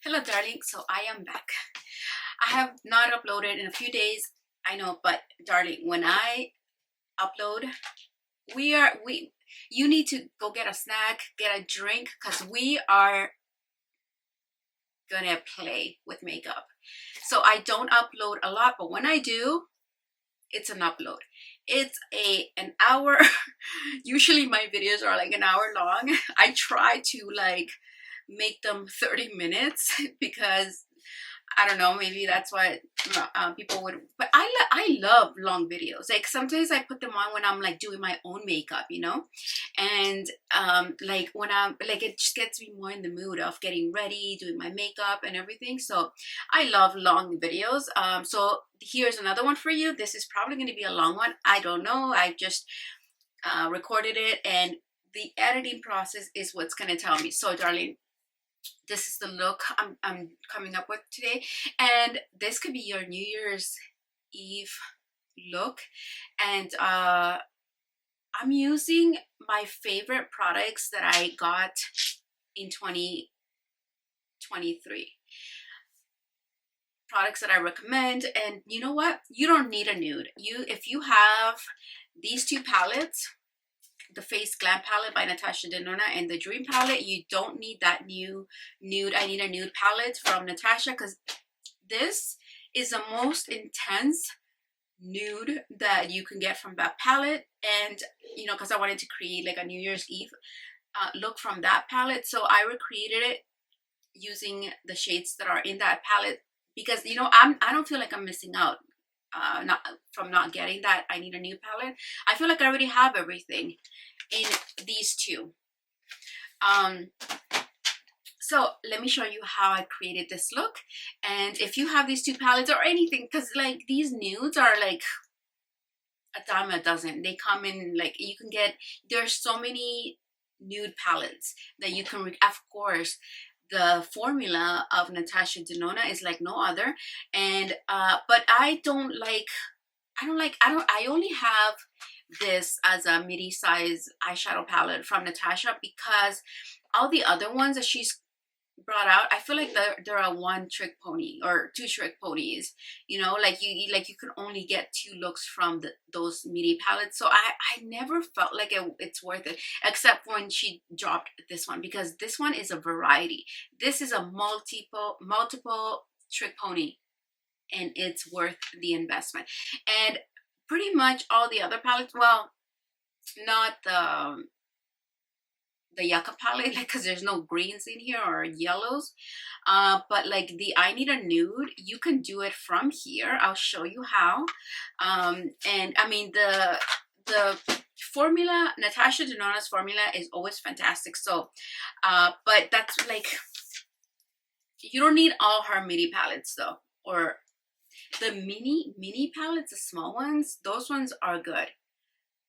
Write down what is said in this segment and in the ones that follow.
Hello darling, so I am back. I have not uploaded in a few days, I know, but darling, when I upload, you need to go get a snack, get a drink, because we are gonna play with makeup. So I don't upload a lot, but when I do, it's an upload. It's an hour. Usually my videos are like an hour long. I try to like make them 30 minutes because I don't know, maybe that's what people would, but I love long videos. Like sometimes I put them on when I'm like doing my own makeup, you know, and like when I'm like, it just gets me more in the mood of getting ready, doing my makeup and everything. So I love long videos. So here's another one for you. This is probably going to be a long one. I don't know. I just recorded it, and the editing process is what's going to tell me. So darling, this is the look I'm coming up with today, and this could be your New Year's Eve look. And I'm using my favorite products that I got in 2023, products that I recommend. And you know what, you don't need a nude. If you have these two palettes, the Face Glam palette by Natasha Denona and the Dream palette, you don't need that new nude. I need a nude palette from Natasha, because this is the most intense nude that you can get from that palette. And you know, because I wanted to create like a New Year's Eve look from that palette, so I recreated it using the shades that are in that palette, because you know, I don't feel like I'm missing out not getting that I need a new palette. I feel like I already have everything in these two. So let me show you how I created this look. And if you have these two palettes or anything, because like these nudes are like a dime a dozen. They come in like, you can get, there's so many nude palettes that you can of course the formula of Natasha Denona is like no other. And but I only have this as a midi size eyeshadow palette from Natasha, because all the other ones that she's brought out, I feel like they're a one trick pony or two trick ponies, you know, like you can only get two looks from those midi palettes. So I never felt like it's worth it, except when she dropped this one, because this one is a variety. This is a multiple trick pony, and it's worth the investment. And pretty much all the other palettes, well, not the Yucca palette, like, because there's no greens in here or yellows, but like the I Need a Nude, you can do it from here. I'll show you how. And I mean, the formula, Natasha Denona's formula is always fantastic. So but that's like, you don't need all her midi palettes though, or the mini palettes, the small ones, those ones are good.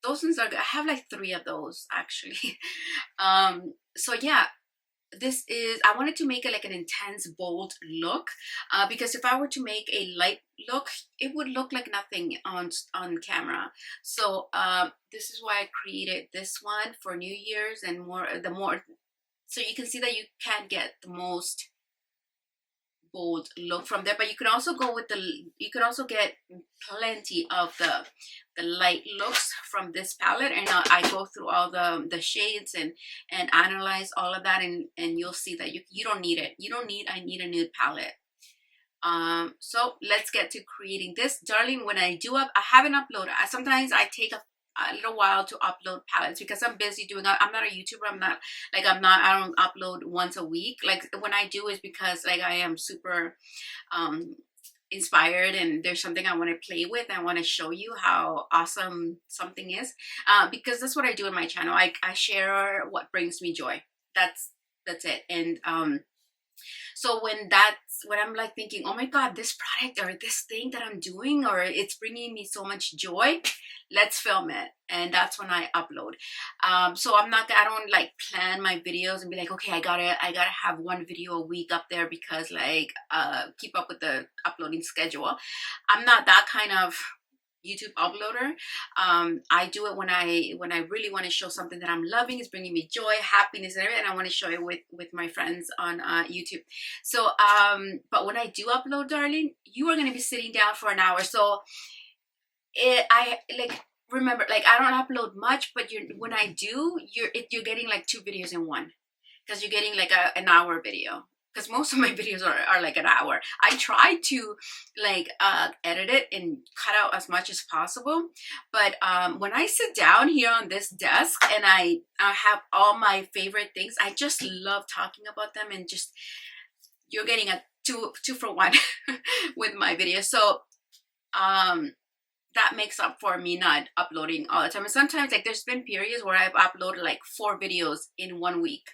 Those ones are good. I have like 3 of those actually. So yeah, this is, I wanted to make it like an intense bold look, because if I were to make a light look, it would look like nothing on camera. So this is why I created this one for New Year's, and more so you can see that you can get the most bold look from there. But you can also go with you can also get plenty of the light looks from this palette. And I go through all the shades and analyze all of that, and you'll see that you don't need it. You don't need I Need a Nude palette. So let's get to creating this, darling. When I do I haven't uploaded. Sometimes I take a little while to upload palettes because I'm busy doing, I'm not a YouTuber. I don't upload once a week. Like when I do is because like I am super inspired, and there's something I want to play with. I want to show you how awesome something is, because that's what I do on my channel. I share what brings me joy. That's it. And so when I'm like thinking, oh my god, this product or this thing that I'm doing, or it's bringing me so much joy, let's film it. And that's when I upload. So I don't like plan my videos and be like, okay, I gotta have one video a week up there, because like keep up with the uploading schedule. I'm not that kind of YouTube uploader. I do it when I really want to show something that I'm loving, is bringing me joy, happiness, and everything, and I want to show it with my friends on YouTube. So but when I do upload, darling, you are going to be sitting down for an hour. So I like, remember, like, I don't upload much, but when I do, you're getting like 2 videos in one, because you're getting like an hour video, because most of my videos are like an hour. I try to like edit it and cut out as much as possible, but when I sit down here on this desk and I have all my favorite things, I just love talking about them, and just, you're getting a two for one with my videos. So that makes up for me not uploading all the time. And sometimes, like, there's been periods where I've uploaded like 4 videos in 1 week.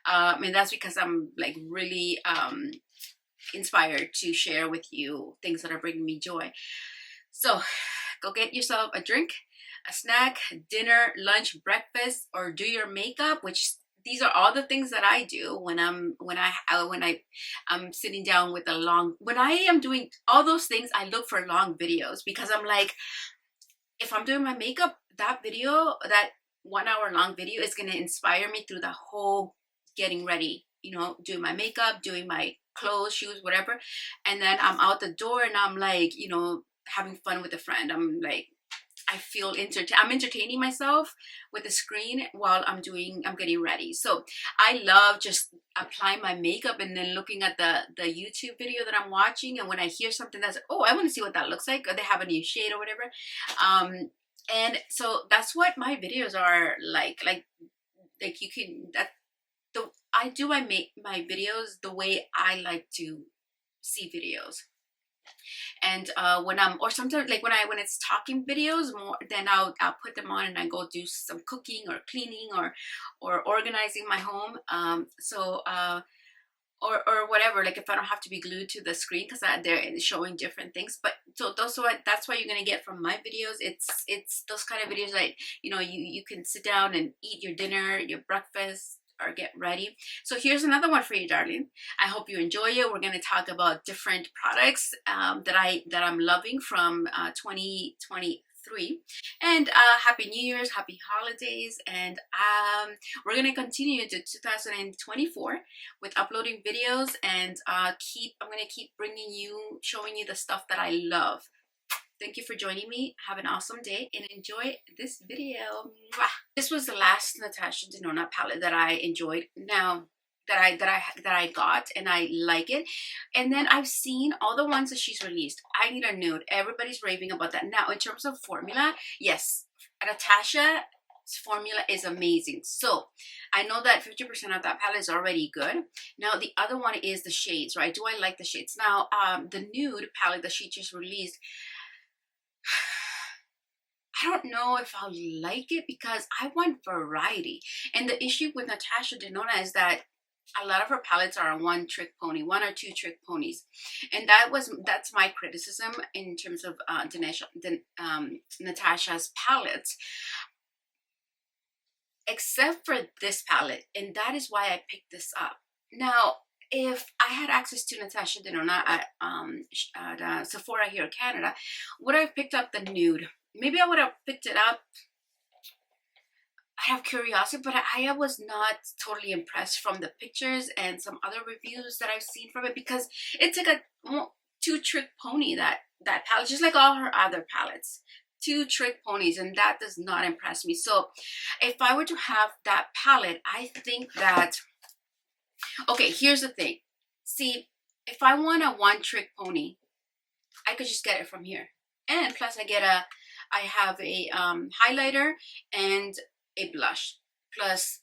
And that's because I'm like really inspired to share with you things that are bringing me joy. So go get yourself a drink, a snack, dinner, lunch, breakfast, or do your makeup, which these are all the things that I do when I'm sitting down with a long, when I am doing all those things. I look for long videos, because I'm like, if I'm doing my makeup, that video, that 1 hour long video, is going to inspire me through the whole getting ready, you know, doing my makeup, doing my clothes, shoes, whatever. And then I'm out the door and I'm like, you know, having fun with a friend. I'm like, I feel I'm entertaining myself with the screen while I'm getting ready. So I love just applying my makeup and then looking at the YouTube video that I'm watching. And when I hear something that's, oh, I want to see what that looks like, or they have a new shade or whatever. And so that's what my videos are like you can, I do my videos the way I like to see videos. And when I'm, or sometimes like when it's talking videos more, then I'll put them on and I go do some cooking or cleaning or organizing my home. Or whatever, like if I don't have to be glued to the screen, because they're showing different things. But so that's what you're gonna get from my videos. It's those kind of videos that, you know, you can sit down and eat your dinner, your breakfast, or get ready. So here's another one for you, darling. I hope you enjoy it. We're going to talk about different products that I'm loving from 2023. And happy New Year's, happy holidays. And we're going to continue to 2024 with uploading videos, and I'm going to keep showing you the stuff that I love. Thank you for joining me. Have an awesome day and enjoy this video. Mwah! This was the last Natasha Denona palette that I enjoyed. Now that I got, and I like it. And then I've seen all the ones that she's released. I Need a Nude. Everybody's raving about that. Now, in terms of formula, yes, Natasha's formula is amazing. So I know that 50% of that palette is already good. Now the other one is the shades, right? Do I like the shades? Now the Nude palette that she just released, I don't know if I'll like it, because I want variety. And the issue with Natasha Denona is that a lot of her palettes are a one or two trick ponies. And that's my criticism in terms of Natasha's palettes. Except for this palette. And that is why I picked this up. Now, if I had access to Natasha Denona at Sephora here in Canada, would I have picked up the Nude? Maybe I would have picked it up. I have curiosity, but I was not totally impressed from the pictures and some other reviews that I've seen from it, because it's like a two-trick pony, that palette, just like all her other palettes. 2 trick ponies, and that does not impress me. So if I were to have that palette, I think that, okay, here's the thing. See, if I want a one trick pony, I could just get it from here. And plus I have a highlighter and a blush. Plus,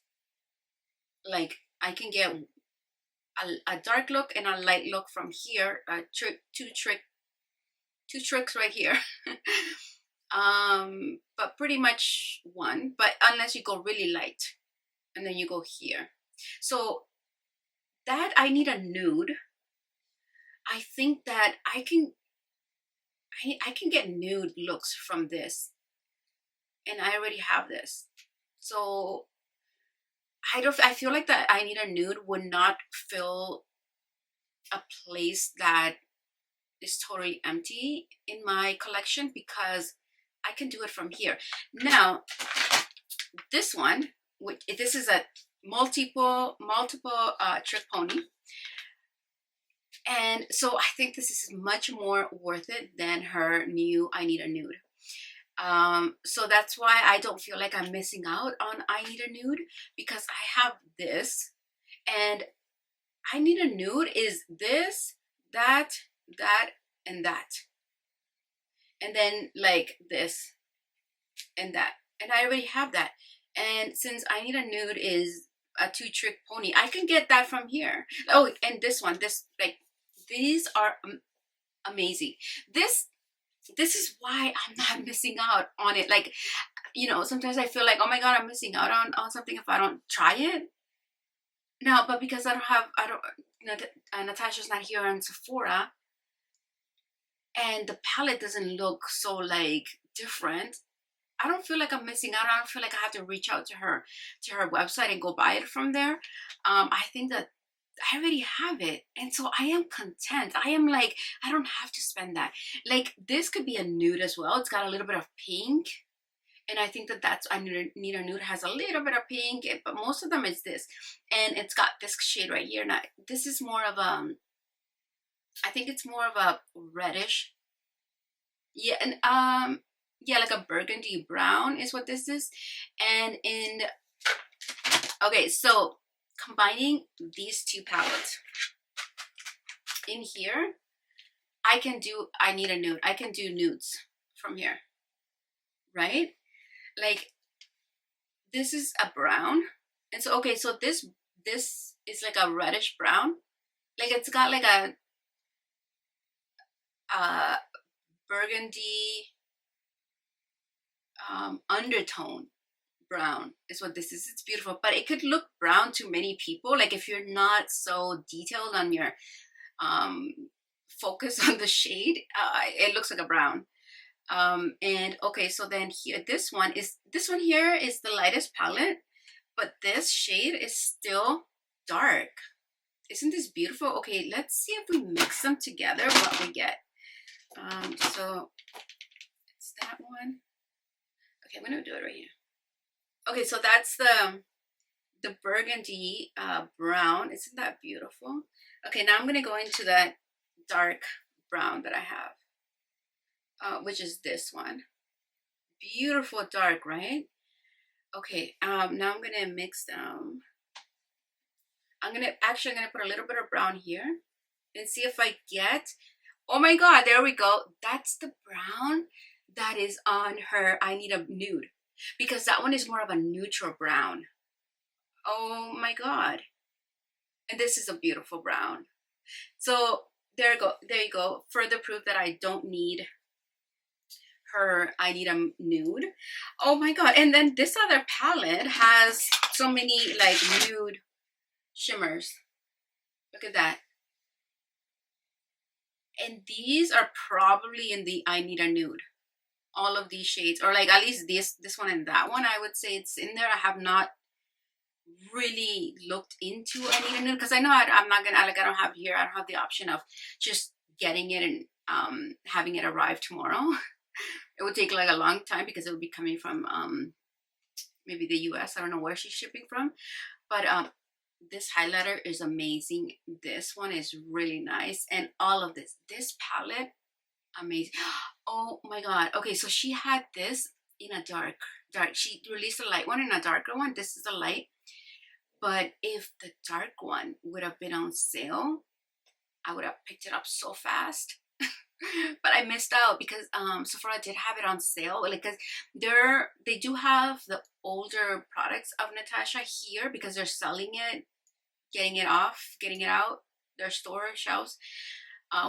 like, I can get a dark look and a light look from here. Two tricks right here. But pretty much one. But unless you go really light, and then you go here. So that I Need a Nude. I think that I can get nude looks from this, and I already have this. So I feel like that I Need a Nude would not fill a place that is totally empty in my collection, because I can do it from here. Now, this one, this is a multiple trick pony. And so I think this is much more worth it than her new I Need a Nude. So that's why I don't feel like I'm missing out on I Need a Nude, because I have this, and I Need a Nude is this, that, and that. And then like this and that. And I already have that. And since I Need a Nude is a 2-trick pony, I can get that from here. Oh, and this one, these are amazing. This is why I'm not missing out on it. Like, you know, sometimes I feel like, oh my god, I'm missing out on something if I don't try it. No, but because Natasha's not here on Sephora, and the palette doesn't look so like different, I don't feel like I'm missing out. I don't feel like I have to reach out to her website and go buy it from there. I think that I already have it, and so I am content. I am like, I don't have to spend that. Like, this could be a nude as well. It's got a little bit of pink, and I think that's I Need a Nude has a little bit of pink, but most of them is this, and it's got this shade right here. Now this is more of a, I think it's more of a reddish, yeah, and yeah, like a burgundy brown is what this is. And okay, so combining these two palettes in here, I can do I Need a Nude. I can do nudes from here, right? Like, this is a brown, and so okay, so this is like a reddish brown. Like, it's got like a burgundy undertone brown is what this is. It's beautiful, but it could look brown to many people. Like, if you're not so detailed on your focus on the shade, it looks like a brown. And okay, so then here, this one here is the lightest palette, but this shade is still dark. Isn't this beautiful? Okay, let's see if we mix them together what we get. So it's that one. Okay, I'm gonna do it right here. Okay, so that's the burgundy brown. Isn't that beautiful? Okay, now I'm gonna go into that dark brown that I have, which is this one. Beautiful dark, right? Okay, now I'm gonna mix them. I'm gonna put a little bit of brown here and see if I get, oh my god, there we go. That's the brown that is on her I Need a Nude, because that one is more of a neutral brown. Oh my god. And this is a beautiful brown. So there you go. Further proof that I don't need her I Need a Nude. Oh my god. And then this other palette has so many like nude shimmers. Look at that. And these are probably in the I Need a Nude. All of these shades, or like at least this one and that one, I would say it's in there. I have not really looked into I Need a Nude, because I know I'm not gonna, like, I don't have the option of just getting it and having it arrive tomorrow. It would take like a long time because it would be coming from maybe the US. I don't know where she's shipping from, but this highlighter is amazing. This one is really nice, and all of this palette, amazing. Oh my god. Okay, so she had this in a dark. She released a light one and a darker one. This is a light, but if the dark one would have been on sale, I would have picked it up so fast. But I missed out because Sephora did have it on sale. Like, because they do have the older products of Natasha here, because they're selling it, getting it out their store shelves,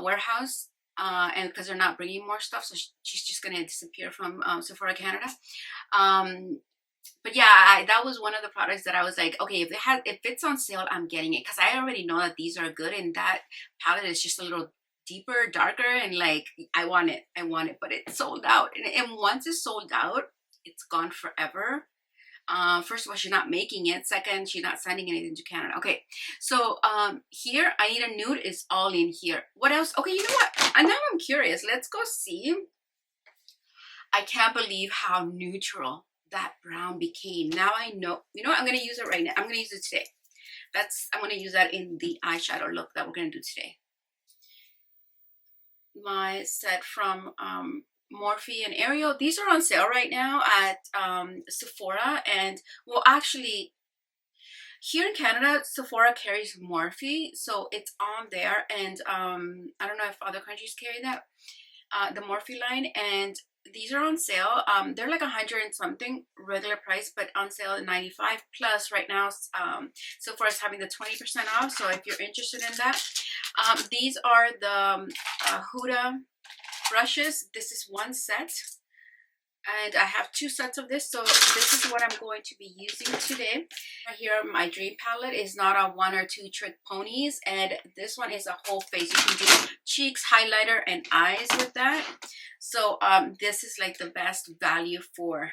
warehouse, and because they're not bringing more stuff, so she's just gonna disappear from Sephora Canada. But yeah, that was one of the products that I was like, okay, if it's on sale, I'm getting it, because I already know that these are good, and that palette is just a little deeper, darker, and like, I want it, but it's sold out. And once it's sold out, it's gone forever. First of all, she's not making it. Second, she's not sending anything to Canada. Okay, so here, I Need a Nude is all in here. What else? Okay, you know what? And now I'm curious. Let's go see. I can't believe how neutral that brown became. Now I know. You know what? I'm going to use it right now. I'm going to use it today. I'm going to use that in the eyeshadow look that we're going to do today. My set from Morphe and Ariel. These are on sale right now at Sephora. And well, actually, here in Canada, Sephora carries Morphe, so it's on there. And I don't know if other countries carry that, the Morphe line. And these are on sale. They're like 100 and something regular price, but on sale at 95 plus right now. Sephora's having the 20% off. So if you're interested in that, these are the Huda brushes. This is one set, and I have two sets of this. So this is what I'm going to be using today. Here, my dream palette is not a one or two trick ponies, and this one is a whole face. You can do cheeks, highlighter, and eyes with that. So this is like the best value for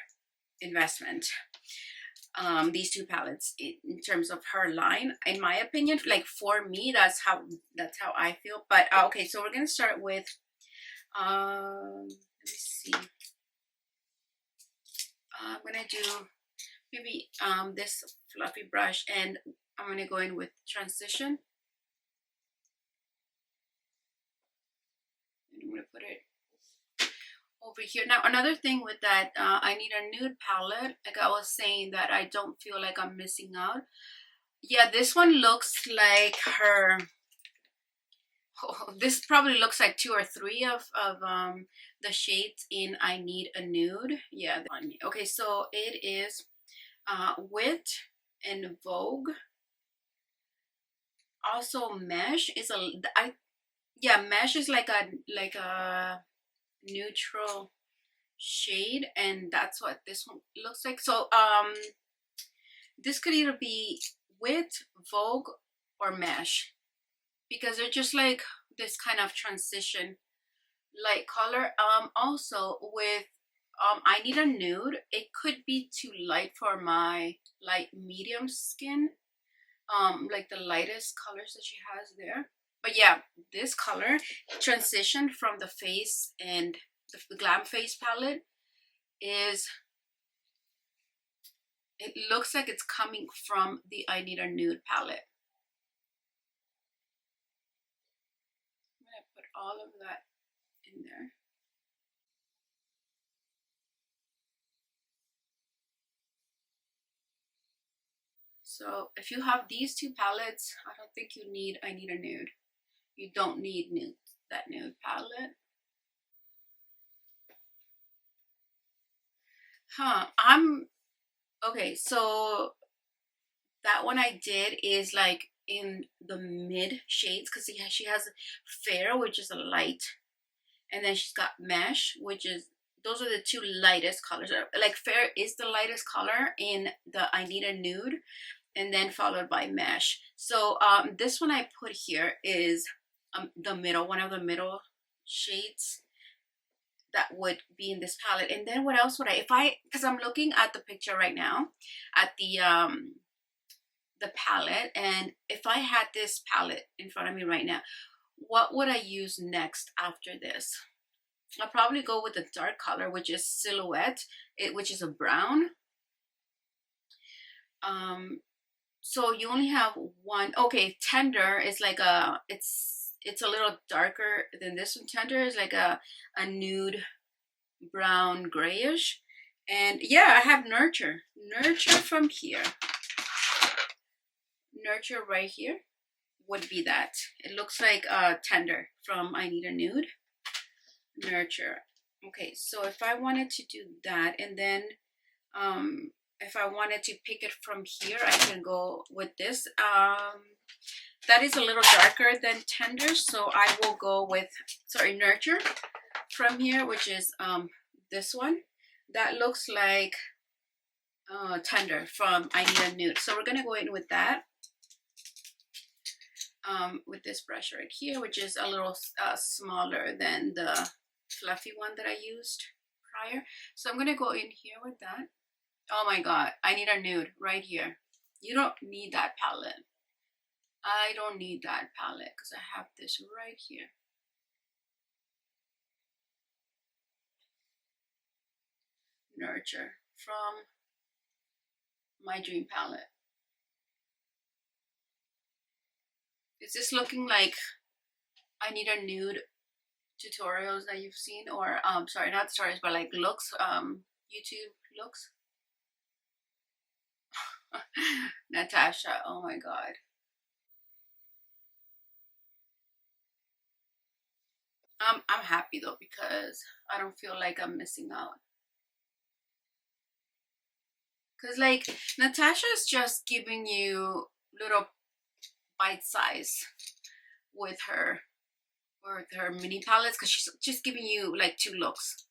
investment. These two palettes in terms of her line, in my opinion, like for me, that's how I feel. But okay, so we're gonna start with let me see. I'm gonna do maybe this fluffy brush, and I'm gonna go in with transition. And I'm gonna put it over here. Now, another thing with that, I need a nude palette. Like I was saying, that I don't feel like I'm missing out. Yeah, this one looks like her. Oh, this probably looks like 2 or 3 of the shades in I Need a Nude. Yeah. Okay, so it is Wit and Vogue. Also, Mesh is Mesh is like a neutral shade, and that's what this one looks like. So this could either be Wit, Vogue, or Mesh, because they're just like this kind of transition light color. Also with I Need a Nude, it could be too light for my light medium skin, like the lightest colors that she has there. But yeah, this color transition from the face and the Glam Face palette is, it looks like it's coming from the I Need a Nude palette. I'm gonna put all of that in there. So if you have these two palettes, I don't think you need I Need a Nude. You don't need that nude palette. Okay, so that one I did is like in the mid shades, because she has Fair, which is a light, and then she's got Mesh, which is, those are the two lightest colors. Like Fair is the lightest color in the I Need a Nude, and then followed by Mesh. So this one I put here is the middle, one of the middle shades that would be in this palette. And then what else would because I'm looking at the picture right now at the palette, and if I had this palette in front of me right now, what would I use next after this? I'll probably go with the dark color, which is Silhouette, which is a brown. So you only have one. Okay, Tender is like it's a little darker than this one. Tender is like a nude brown grayish. And yeah, I have Nurture from here. Nurture right here would be that. It looks like Tender from I Need a Nude. Nurture. Okay, so if I wanted to do that, and then if I wanted to pick it from here, I can go with this. That is a little darker than Tender, so I will go with, Nurture from here, which is this one. That looks like Tender from I Need a Nude. So we're gonna go in with that. With this brush right here, which is a little smaller than the fluffy one that I used prior. So I'm gonna go in here with that. Oh my god, I Need a Nude right here. You don't need that palette. I don't need that palette because I have this right here. Nurture from My Dream palette. Is this looking like I Need a Nude tutorials that you've seen, or sorry, not tutorials, but like looks, YouTube looks? Natasha, oh my god. I'm happy though, because I don't feel like I'm missing out. Because like Natasha's just giving you little bite size with her mini palettes, because she's just giving you like 2 looks.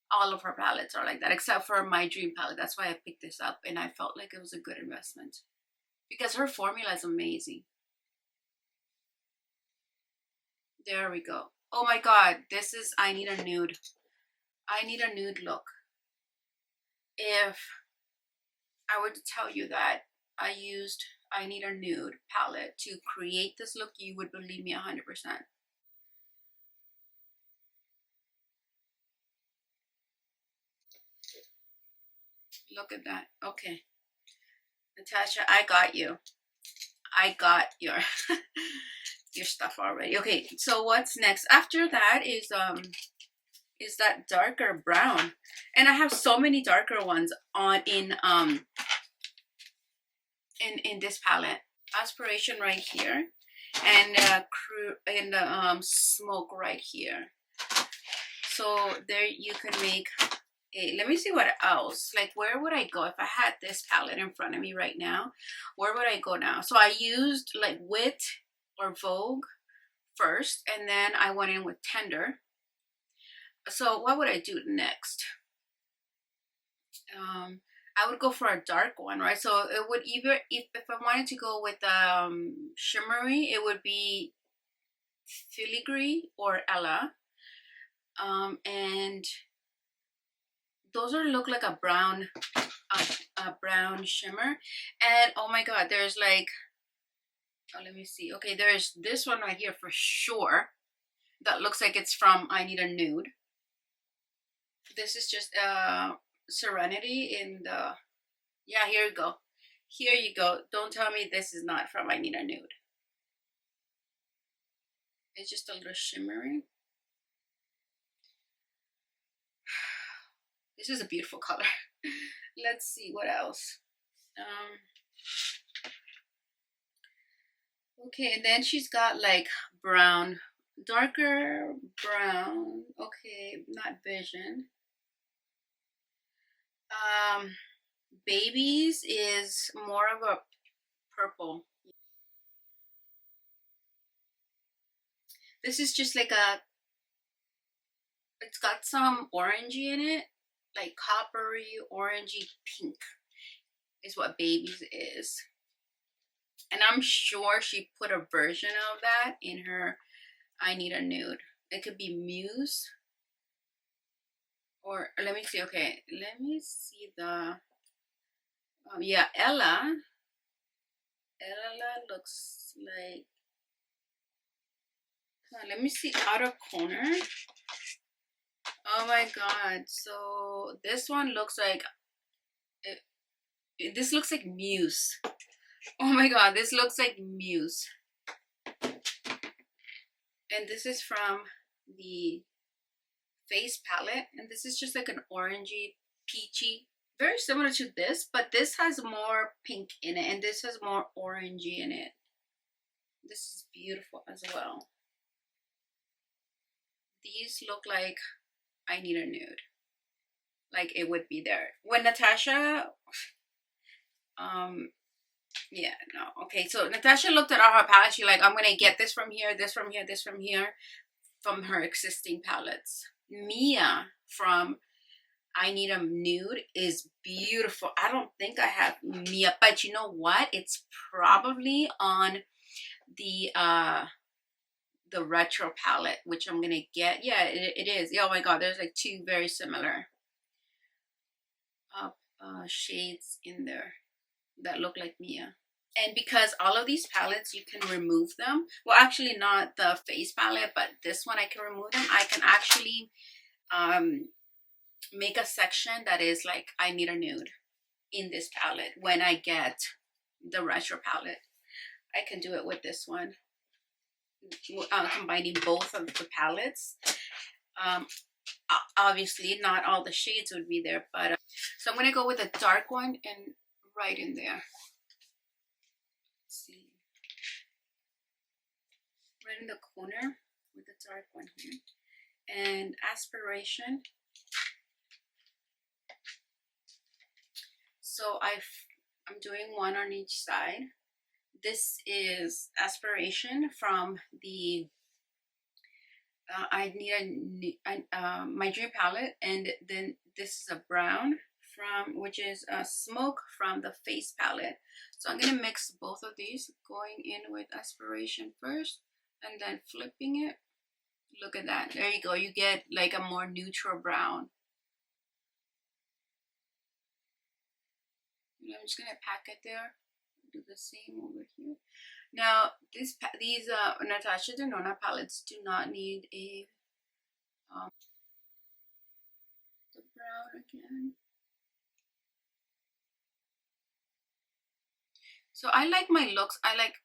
All of her palettes are like that, except for My Dream palette. That's why I picked this up, and I felt like it was a good investment because her formula is amazing. There we go. Oh my god, this is I Need a Nude. I Need a Nude look. If I were to tell you that I used I Need a Nude palette to create this look, you would believe me 100%. Look at that. Okay. Natasha, I got you. I got your your stuff already. Okay, so what's next? After that is that darker brown. And I have so many darker ones on in this palette. Aspiration right here, and smoke right here. So there you can make a, let me see what else. Like, where would I go if I had this palette in front of me right now? Where would I go now? So I used like Wit or Vogue first, and then I went in with Tender. So what would I do next? I would go for a dark one, right? So it would either, if I wanted to go with shimmery, it would be Filigree or Ella. And those are look like a brown shimmer. And oh my god, there's like, oh, let me see. Okay, there's this one right here for sure that looks like it's from I Need a Nude. This is just Serenity in the, yeah, here you go. Here you go. Don't tell me this is not from I Need a Nude. It's just a little shimmery. This is a beautiful color. Let's see what else. Okay, and then she's got like brown, darker brown. Okay, not Vision. Babies is more of a purple. This is just like a, it's got some orangey in it, like coppery, orangey pink is what Babies is. And I'm sure she put a version of that in her I Need a Nude. It could be Muse. Or let me see. Okay, let me see the. Yeah, Ella. Ella looks like. Let me see outer corner. Oh my god! So this one looks like. This looks like Muse. Oh my god! This looks like Muse. And this is from the Face palette, and this is just like an orangey, peachy, very similar to this, but this has more pink in it, and this has more orangey in it. This is beautiful as well. These look like I Need a Nude, like it would be there when Natasha. Yeah, no, okay. So Natasha looked at all her palettes. She's like, I'm gonna get this from here, this from here, this from here, from her existing palettes. Mia from I Need a Nude is beautiful. I don't think I have Mia, but you know what? It's probably on the retro palette, which I'm gonna get. Yeah, it is. Oh my god, there's like 2 very similar shades in there that look like Mia. And because all of these palettes, you can remove them. Well, actually not the Face palette, but this one I can remove them. I can actually make a section that is like I need a nude in this palette when I get the retro palette. I can do it with this one, combining both of the palettes. Obviously not all the shades would be there, but so I'm gonna go with a dark one and right in there. Let's see, right in the corner with the dark one here. And aspiration. So I'm doing one on each side. This is aspiration from the I need my dream palette, and then this is a brown from, which is a smoke from the face palette. So I'm gonna mix both of these, going in with aspiration first and then flipping it. Look at that, there you go, you get like a more neutral brown. And I'm just gonna pack it there, do the same over here. Now these Natasha Denona palettes do not need a the brown again. So I like my looks. I like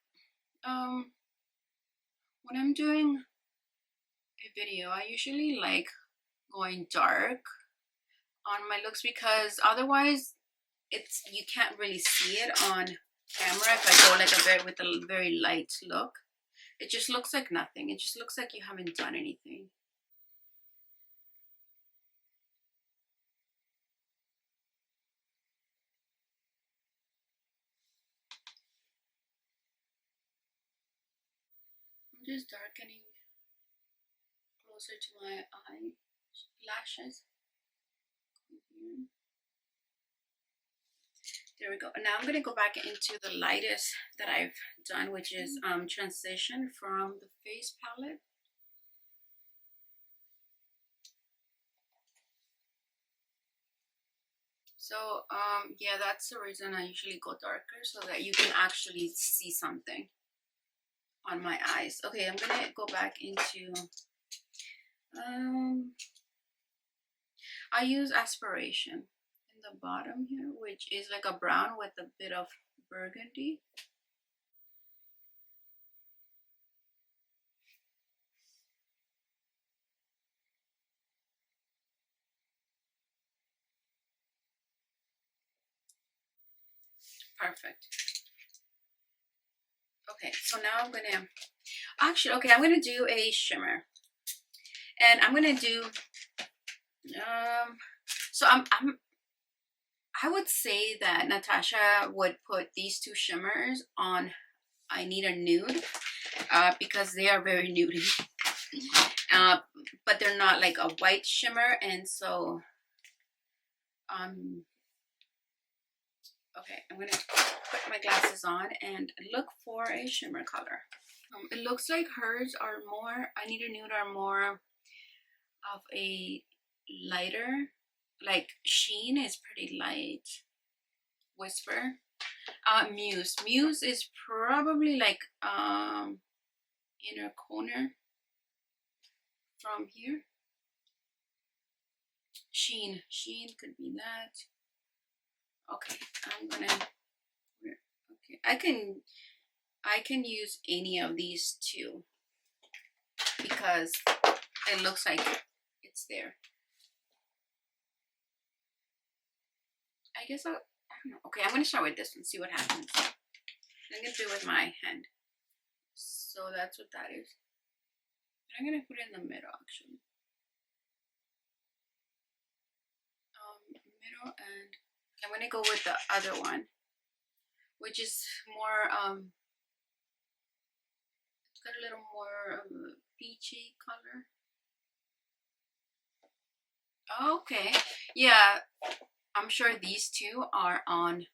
when I'm doing a video, I usually like going dark on my looks, because otherwise you can't really see it on camera. If I go like with a very light look, it just looks like nothing. It just looks like you haven't done anything. I'm just darkening closer to my eyelashes. There we go. Now I'm going to go back into the lightest that I've done, which is transition from the face palette. So yeah, that's the reason I usually go darker, so that you can actually see something on my eyes. Okay, I'm gonna go back into I use aspiration in the bottom here, which is like a brown with a bit of burgundy. Perfect. Okay, so now I'm gonna I'm gonna do a shimmer, and I'm gonna do so I would say that Natasha would put these two shimmers on I Need a Nude, because they are very nudey, but they're not like a white shimmer, and so okay, I'm gonna put my glasses on and look for a shimmer color. It looks like hers are more, I Need a Nude are more of a lighter, like Sheen is pretty light. Whisper. Muse is probably like inner corner from here. Sheen could be that. Okay, I'm gonna, okay, I can use any of these two because it looks like it's there. I guess I don't know. Okay, I'm gonna start with this one, see what happens. I'm gonna do it with my hand. So that's what that is. I'm gonna put it in the middle actually. Middle, and I'm gonna go with the other one, which is more it's got a little more peachy color. Okay, yeah, I'm sure these two are on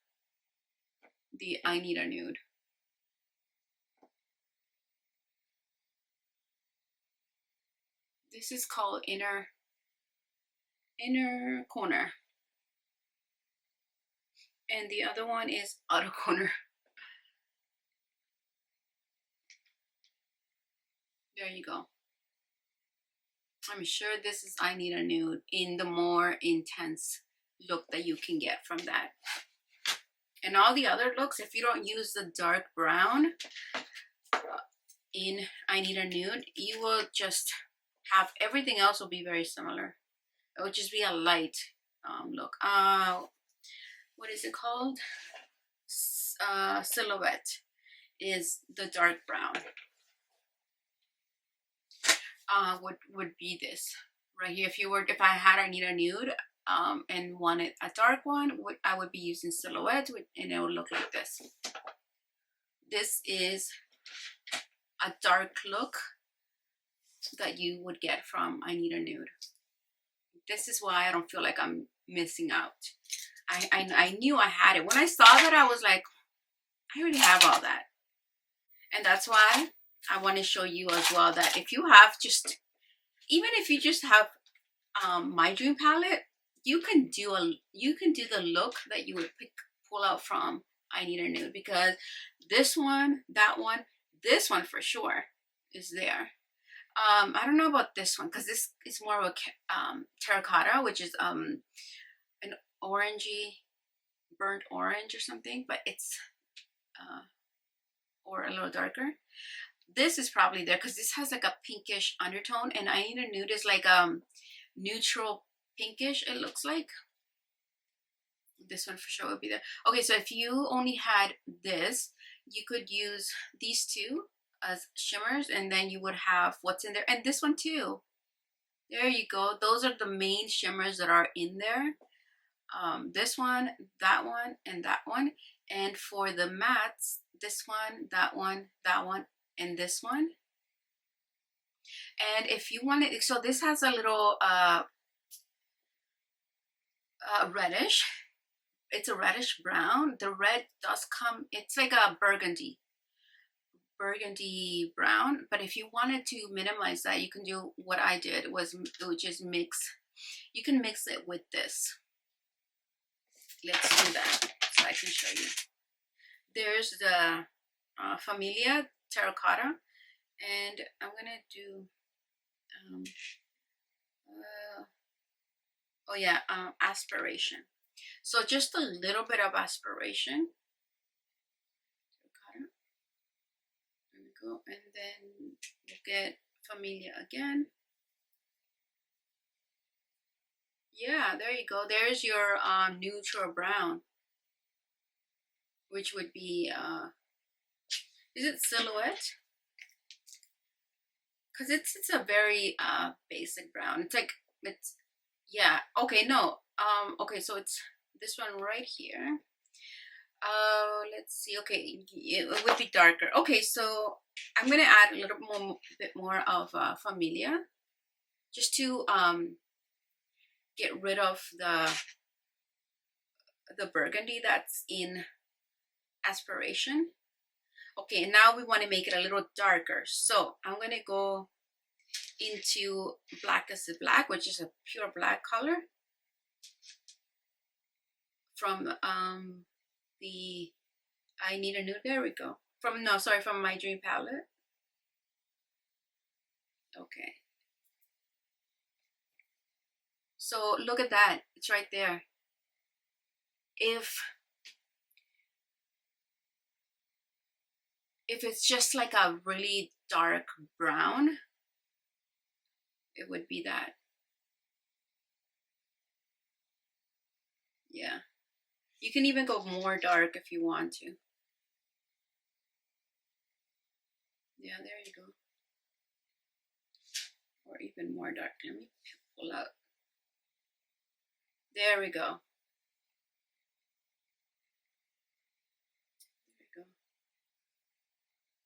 the I Need a Nude. This is called inner corner, and the other one is outer corner. There you go. I'm sure this is I Need a Nude in the more intense look that you can get from that. And all the other looks, if you don't use the dark brown in I Need a Nude, you will just have everything else will be very similar. It would just be a light look. What is it called? Silhouette is the dark brown. Would be this right here. If I had I Need a Nude and wanted a dark one, I would be using Silhouette, and it would look like this. This is a dark look that you would get from I Need a Nude. This is why I don't feel like I'm missing out. I knew I had it. When I saw that, I was like, I already have all that. And that's why I want to show you as well that if you have even if you just have my dream palette, you can do the look that you would pull out from I Need a Nude, because this one, that one, this one for sure is there. I don't know about this one because this is more of a terracotta, which is an orangey, burnt orange or something, but it's or a little darker. This is probably there because this has like a pinkish undertone, and I Need a Nude is like neutral pinkish, it looks like. This one for sure would be there. Okay, so if you only had this, you could use these two as shimmers, and then you would have what's in there, and this one too. There you go. Those are the main shimmers that are in there. This one, that one, and that one. And for the mattes, this one, that one, that one, and this one. And if you want it, so this has a little reddish. It's a reddish brown. The red does come, it's like a burgundy brown. But if you wanted to minimize that, you can do what I did, which is mix. You can mix it with this. Let's do that so I can show you. There's the Familia terracotta, and I'm gonna do aspiration. So just a little bit of aspiration. Terracotta. There we go, and then we'll get Familia again. Yeah, there you go. There's your neutral brown, which would be is it Silhouette? Because it's a very basic brown. Yeah, okay, no. Okay, so it's this one right here. Let's see. Okay, it would be darker. Okay, so I'm gonna add a little bit more of Familia, just to get rid of the burgundy that's in aspiration. Okay, and now we want to make it a little darker, so I'm gonna go into Black as the Black, which is a pure black color from the I Need a Nude. There we go. From my dream palette. Okay, so look at that, it's right there. If it's just like a really dark brown, it would be that. Yeah, you can even go more dark if you want to. Yeah, there you go. Or even more dark. Let me pull out. There we go. There we go.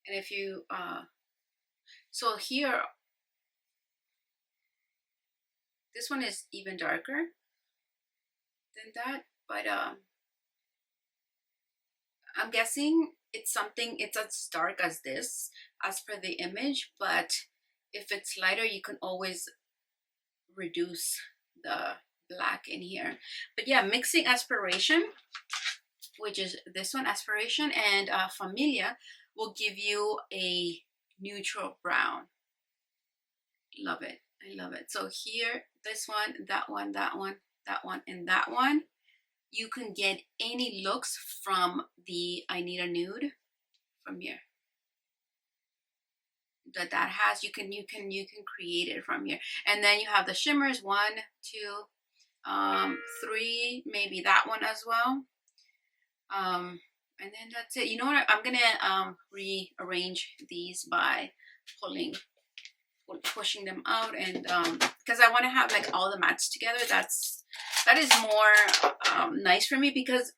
And if you so here, this one is even darker than that, but I'm guessing it's as dark as this as per the image, but if it's lighter, you can always reduce the black in here. But yeah, mixing aspiration, which is this one, aspiration, and Familia will give you a neutral brown. Love it. I love it. So here, this one, that one, that one, that one, and that one, you can get any looks from the I Need a Nude from here. That has, you can create it from here. And then you have the shimmers, 1, 2, 3, maybe that one as well. And then that's it. You know what? I'm gonna rearrange these by pushing them out, and because I want to have like all the mattes together. That is more nice for me, because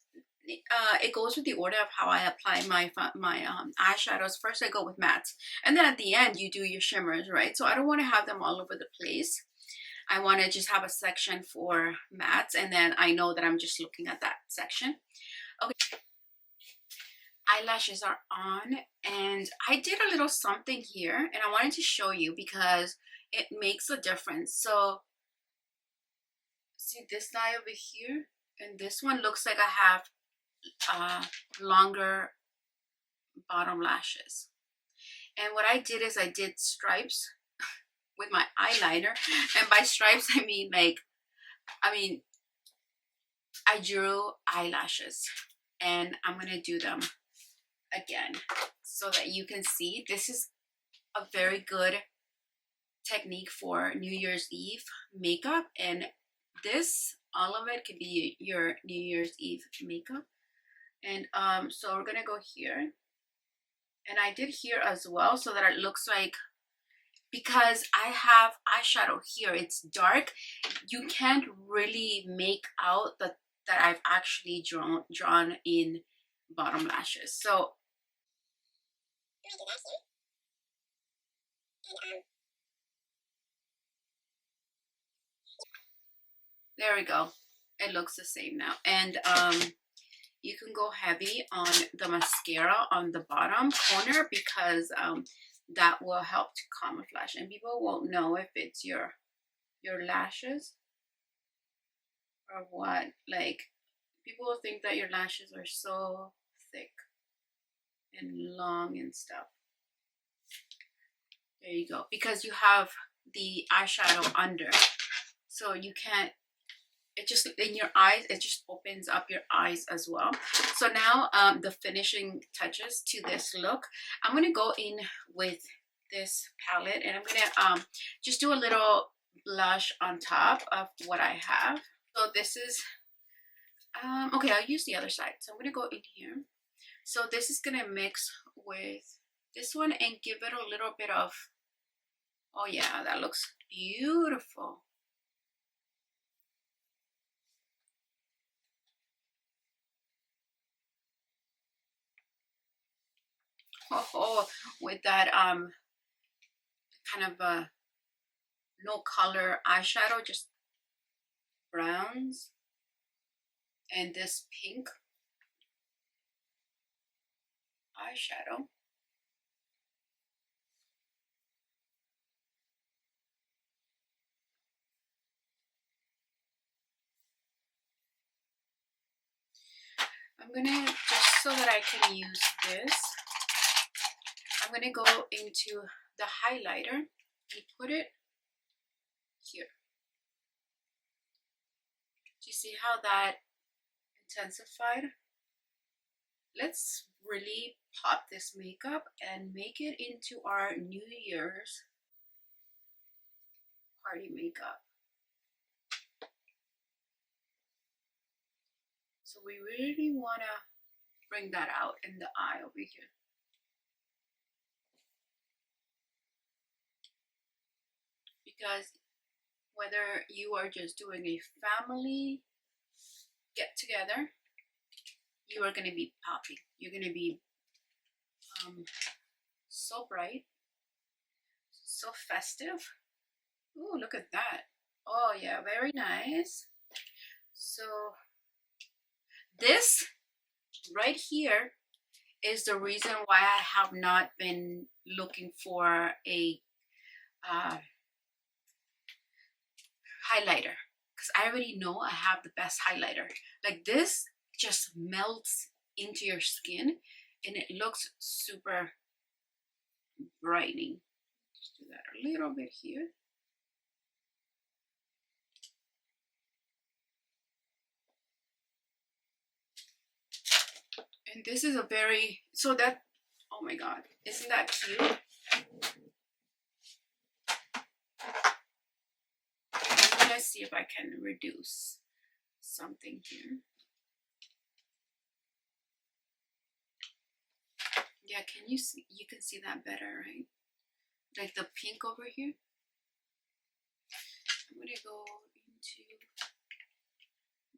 it goes with the order of how I apply my eyeshadows. First I go with mattes, and then at the end you do your shimmers, right? So I don't want to have them all over the place. I want to just have a section for mattes, and then I know that I'm just looking at that section. Okay, eyelashes are on, and I did a little something here, and I wanted to show you because it makes a difference. So see this side over here, and this one looks like I have longer bottom lashes. And what I did is I did stripes with my eyeliner, and by stripes I mean I drew eyelashes, and I'm gonna do them again so that you can see. This is a very good technique for New Year's Eve makeup, and this, all of it, could be your New Year's Eve makeup. And so we're gonna go here, and I did here as well, so that it looks like, because I have eyeshadow here, it's dark, you can't really make out that I've actually drawn in bottom lashes. So there we go. It looks the same now. And you can go heavy on the mascara on the bottom corner, because that will help to camouflage, and people won't know if it's your lashes or what. Like, people will think that your lashes are so thick and long and stuff. There you go, because you have the eyeshadow under, so you can't, it just, in your eyes, it just opens up your eyes as well. So now the finishing touches to this look, I'm going to go in with this palette, and I'm going to just do a little blush on top of what I have. So this is okay, I'll use the other side. So I'm going to go in here. So this is going to mix with this one and give it a little bit of, oh yeah, that looks beautiful. Oh, with that kind of a no color eyeshadow, just browns and this pink eyeshadow. I'm gonna, just so that I can use this, I'm gonna go into the highlighter and put it here. Do you see how that intensified? Let's really pop this makeup and make it into our New Year's party makeup. So we really want to bring that out in the eye over here. Because whether you are just doing a family get together, you are going to be popping. You're going to be so bright, so festive. Oh, look at that. Oh yeah, very nice. So this right here is the reason why I have not been looking for a highlighter, because I already know I have the best highlighter. Like, this just melts into your skin and it looks super brightening. Just do that a little bit here. This is a very, so that, oh my god, isn't that cute? Let's see if I can reduce something here. Yeah, can you see? You can see that better, right? Like the pink over here. I'm gonna go into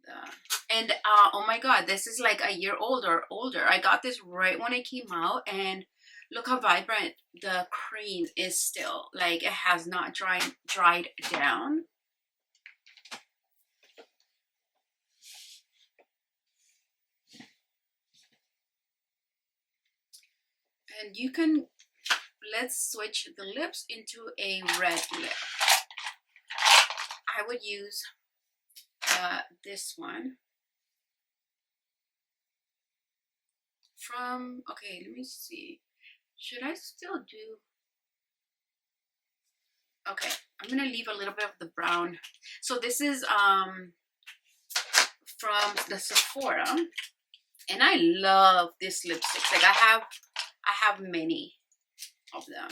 the, and oh my god, this is like a year older. I got this right when it came out, and look how vibrant the cream is still. Like it has not dried down. And you can, let's switch the lips into a red lip. I would use this one from, okay, let me see. Should I still do, okay, I'm gonna leave a little bit of the brown. So this is from the Sephora, and I love this lipstick. Like I have many of them.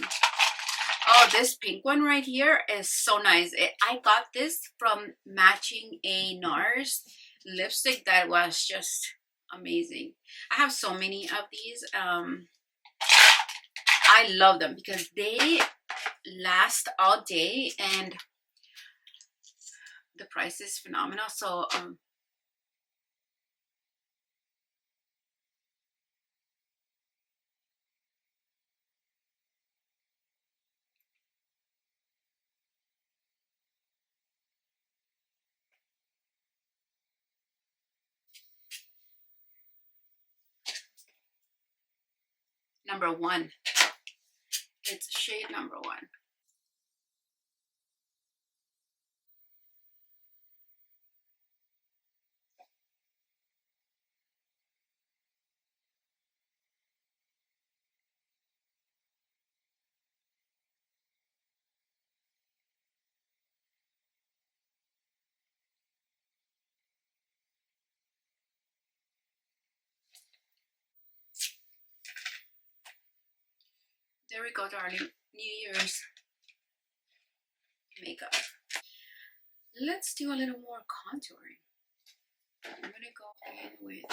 Oh, this pink one right here is so nice. I got this from matching a NARS lipstick that was just amazing. I have so many of these. I love them because they last all day and the price is phenomenal. So number 1. It's shade number 1. There we go, darling. New Year's makeup. Let's do a little more contouring. I'm gonna go in with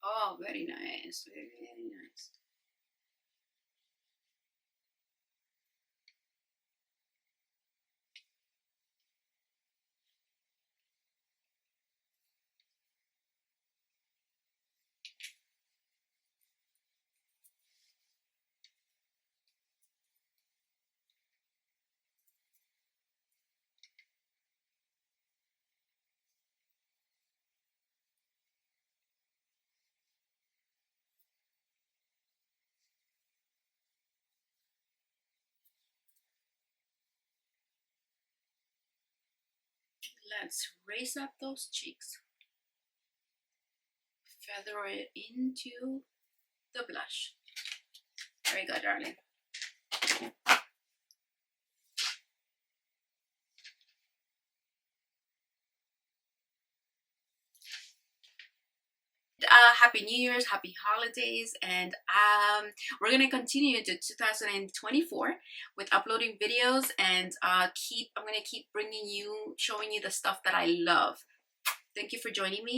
oh, very nice, very, very nice. Let's raise up those cheeks. Feather it into the blush. There you go, darling. Happy New Year's, happy holidays, and we're gonna continue to 2024 with uploading videos, and I'm gonna keep bringing you, showing you the stuff that I love. Thank you for joining me.